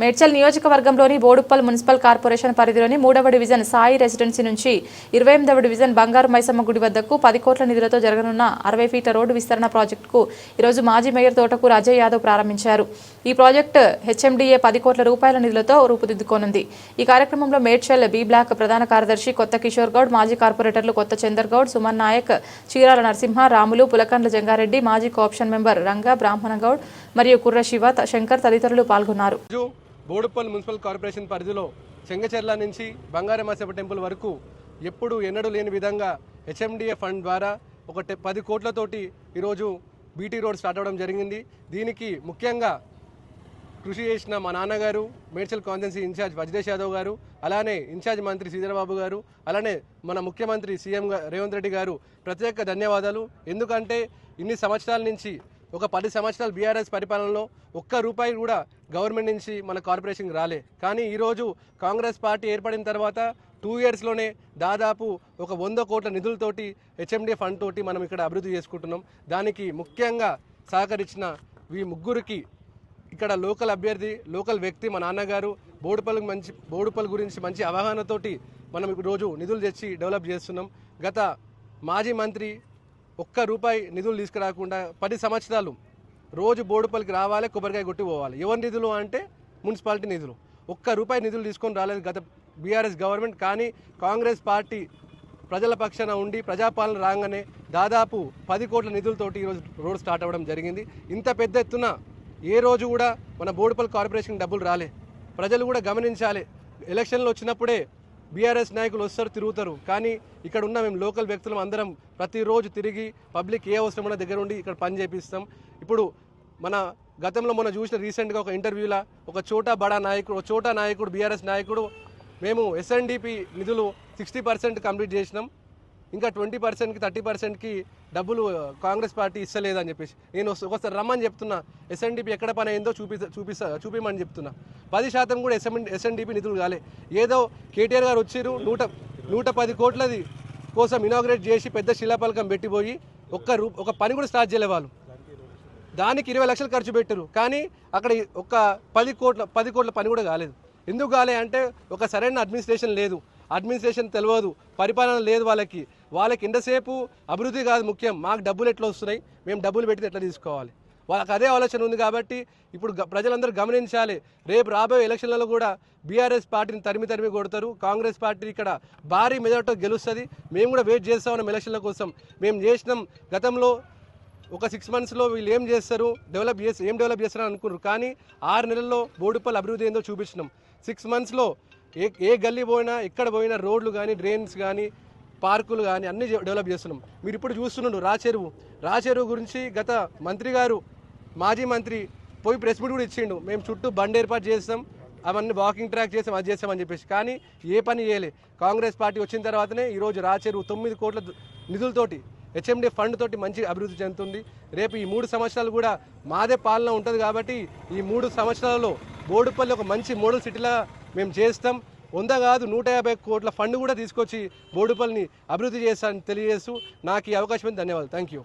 మేడ్చల్ నియోజకవర్గంలోని Boduppal municipal corporation పరిధిలోని 3వ డివిజన్ సాయి రెసిడెన్సీ నుంచి 28వ డివిజన్ బంగారు మైసమ్మ గుడి వద్దకు 10 కోట్ల నిధులతో జరగనున్న 60 ఫీట్ల రోడ్డు విస్తరణ ప్రాజెక్టుకు ఈరోజు మాజీ మేయర్ తోటకూరు అజయ్ యాదవ్ ప్రారంభించారు. ఈ ప్రాజెక్టు హెచ్ఎండిఏ 10 కోట్ల రూపాయల నిధులతో రూపుదిద్దుకోనుంది. ఈ కార్యక్రమంలో మేడ్చల్ బి బ్లాక్ ప్రధాన కార్యదర్శి కొత్త కిషోర్ గౌడ్, మాజీ కార్పొరేటర్లు కొత్త చందర్ గౌడ్, సుమన్ నాయక్, చీరాల నరసింహ, రాములు, పులకండ్ల జంగారెడ్డి, మాజీ కోఆప్షన్ మెంబర్ రంగా, బ్రాహ్మణ గౌడ్ మరియు కుర్ర శివ శంకర్ తదితరులు పాల్గొన్నారు. బోడుప్పల్ మున్సిపల్ కార్పొరేషన్ పరిధిలో చెంగచెర్ల నుంచి బంగారమాసప్ప టెంపుల్ వరకు ఎప్పుడు ఎన్నడూ లేని విధంగా హెచ్ఎండిఏ ఫండ్ ద్వారా ఒక 10 కోట్లతోటి ఈరోజు బీటీ రోడ్ స్టార్ట్ అవ్వడం జరిగింది. దీనికి ముఖ్యంగా కృషి చేసిన మా నాన్నగారు, మేడ్చల్ కాన్స్టిట్యున్సీ ఇన్ఛార్జ్ వజ్రేష్ యాదవ్ గారు, అలానే ఇన్ఛార్జ్ మంత్రి శ్రీధరబాబు గారు, అలానే మన ముఖ్యమంత్రి సీఎం రేవంత్ రెడ్డి గారు ప్రత్యేక ధన్యవాదాలు. ఎందుకంటే ఇన్ని సంవత్సరాల నుంచి ఒక 10 సంవత్సరాలు బీఆర్ఎస్ పరిపాలనలో ఒక్క రూపాయి కూడా గవర్నమెంట్ నుంచి మన కార్పొరేషన్కి రాలే. కానీ ఈరోజు కాంగ్రెస్ పార్టీ ఏర్పడిన తర్వాత 2 ఇయర్స్లోనే దాదాపు ఒక 100 కోట్ల నిధులతోటి హెచ్ఎండిఏ ఫండ్ తోటి మనం ఇక్కడ అభివృద్ధి చేసుకుంటున్నాం. దానికి ముఖ్యంగా సహకరించిన ఈ ముగ్గురికి ఇక్కడ లోకల్ అభ్యర్థి, లోకల్ వ్యక్తి మా నాన్నగారు బోడుపల్ గురించి మంచి అవగాహనతోటి మనం ఈరోజు నిధులు తెచ్చి డెవలప్ చేస్తున్నాం. గత మాజీ మంత్రి ఒక్క రూపాయి నిధులు తీసుకురాకుండా 10 సంవత్సరాలు రోజు బోడుపల్లికి రావాలి, కొబ్బరికాయ కొట్టి పోవాలి. ఎవరి నిధులు అంటే మున్సిపాలిటీ నిధులు. ఒక్క రూపాయి నిధులు తీసుకొని రాలేదు గత బీఆర్ఎస్ గవర్నమెంట్. కానీ కాంగ్రెస్ పార్టీ ప్రజల పక్షాన ఉండి ప్రజాపాలన రాగానే దాదాపు 10 కోట్ల నిధులతోటి ఈరోజు రోడ్ స్టార్ట్ అవ్వడం జరిగింది. ఇంత పెద్ద ఎత్తున ఏ రోజు కూడా మన బోడుపల్లి కార్పొరేషన్ డబ్బులు రాలే. ప్రజలు కూడా గమనించాలి. ఎలక్షన్లు వచ్చినప్పుడే బీఆర్ఎస్ నాయకులు వస్తారు, తిరుగుతారు. కానీ ఇక్కడ ఉన్న మేము లోకల్ వ్యక్తులం అందరం ప్రతిరోజు తిరిగి పబ్లిక్ ఏ అవసరం ఉన్న దగ్గర ఉండి ఇక్కడ పని చేపిస్తాం. ఇప్పుడు మన గతంలో మనం చూసిన రీసెంట్గా ఒక ఇంటర్వ్యూలో ఒక చోటా నాయకుడు బీఆర్ఎస్ నాయకుడు మేము ఎస్ఎన్డిపి నిధులు 60% కంప్లీట్ చేసినాం, ఇంకా 20%కి 30%కి డబ్బులు కాంగ్రెస్ పార్టీ ఇస్తలేదని చెప్పేసి నేను ఒకసారి రమ్మని చెప్తున్నా. ఎస్ఎన్డిపి ఎక్కడ పని అయిందో చూపిమని చెప్తున్నా. 10% కూడా ఎస్ఎన్డిపి నిధులు కాలే. ఏదో కేటీఆర్ గారు వచ్చారు 110 కోట్లది కోసం ఇనాగ్రేట్ చేసి పెద్ద శిలాపలకం పెట్టిపోయి ఒక పని కూడా స్టార్ట్ చేయలే. వాళ్ళు దానికి 20 లక్షలు ఖర్చు పెట్టారు. కానీ అక్కడ ఒక 10 కోట్ల పని కూడా కాలేదు. ఎందుకు కాలే అంటే ఒక సరైన అడ్మినిస్ట్రేషన్ లేదు, అడ్మినిస్ట్రేషన్ తెలియదు, పరిపాలన లేదు. వాళ్ళకి ఎంతసేపు అభివృద్ధి కాదు ముఖ్యం, మాకు డబ్బులు ఎట్లా వస్తున్నాయి, మేము డబ్బులు పెట్టి ఎట్లా తీసుకోవాలి, వాళ్ళకి అదే ఆలోచన ఉంది. కాబట్టి ఇప్పుడు ప్రజలందరూ గమనించాలి. రేపు రాబోయే ఎలక్షన్లలో కూడా బీఆర్ఎస్ పార్టీని తరిమి కొడతారు. కాంగ్రెస్ పార్టీ ఇక్కడ భారీ మెజార్టీతో గెలుస్తుంది. మేము కూడా వెయిట్ చేస్తా ఉన్నాం ఎలక్షన్ల కోసం. మేము చేసినాం గతంలో ఒక 6 మంత్స్లో వీళ్ళు ఏం డెవలప్ చేస్తారని అనుకున్నారు. కానీ 6 నెలల్లో బోడుపల్లి అభివృద్ధి ఏందో చూపించినాం. 6 మంత్స్లో ఏ గల్లీ పోయినా, ఎక్కడ పోయినా రోడ్లు కానీ, డ్రైన్స్ కానీ, పార్కులు కానీ అన్నీ డెవలప్ చేస్తున్నాం. మీరు ఇప్పుడు చూస్తున్నారు రాచెరువు గురించి గత మంత్రి గారు, మాజీ మంత్రి పోయి ప్రెస్ మీట్ కూడా ఇచ్చిండు. మేము చుట్టూ బండి ఏర్పాటు చేస్తాం, అవన్నీ వాకింగ్ ట్రాక్ చేస్తాం, అది చేస్తామని చెప్పేసి. కానీ ఏ పని చేయలే. కాంగ్రెస్ పార్టీ వచ్చిన తర్వాతనే ఈరోజు రాచెరువు 9 కోట్ల నిధులతోటి హెచ్ఎండి ఫండ్ తోటి మంచి అభివృద్ధి చెందుతుంది. రేపు ఈ 3 సంవత్సరాలు కూడా మాదే పాలన ఉంటుంది. కాబట్టి ఈ 3 సంవత్సరాలలో బోడుపల్లి ఒక మంచి మోడల్ సిటీలా మేము చేస్తాం. 100 కాదు 150 కోట్ల ఫండ్ కూడా తీసుకొచ్చి బోడుపల్లిని అభివృద్ధి చేస్తానని తెలియజేస్తూ నాకు ఈ అవకాశం ధన్యవాదాలు. Thank you.